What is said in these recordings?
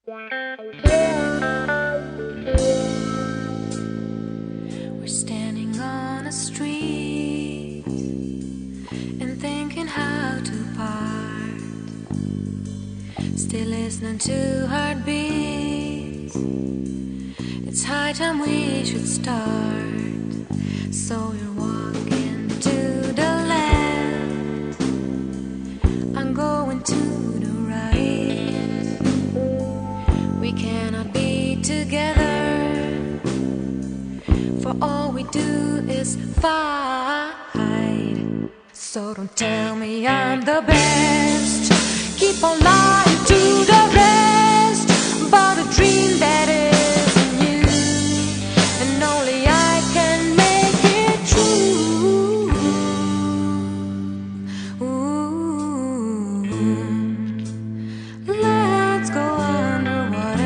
We're standing on a street and thinking how to part. Still listening to heartbeats. It's high time we should start. So you're walking to the left, I'm going to the right. We cannot be together, for all we do is fight. So don't tell me I'm the best. Keep on lying to the rest about a dream that isn't you, and only I can make it true. Ooh. Let's go underwater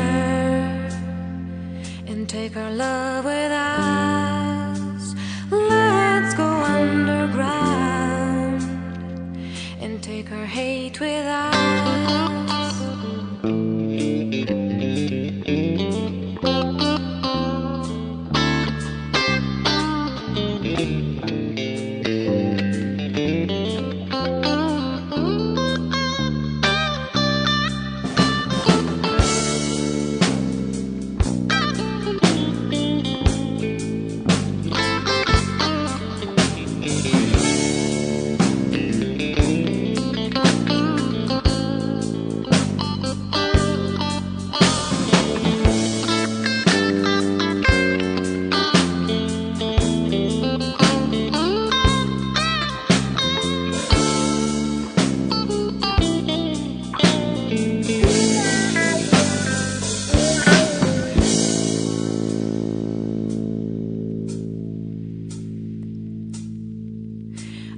and take our love with us. Let's go underground and take our hate with us.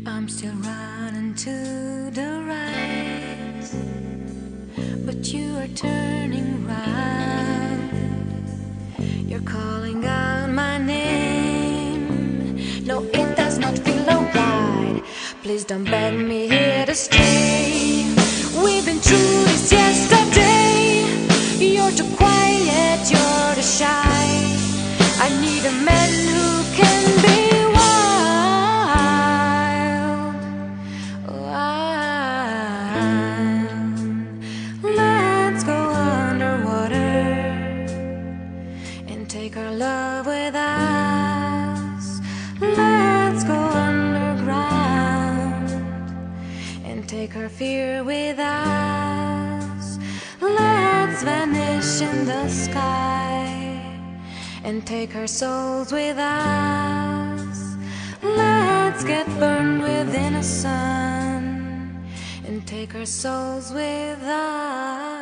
I'm still running to the right, but you are turning round. You're calling out my name. No, it does not feel alright. Please don't beg me here to stay. We've been through this yesterday. You're too quiet, you're too shy. I need a man who can be take our love with us. Let's go underground and take our fear with us. Let's vanish in the sky and take our souls with us. Let's get burned within a sun and take our souls with us.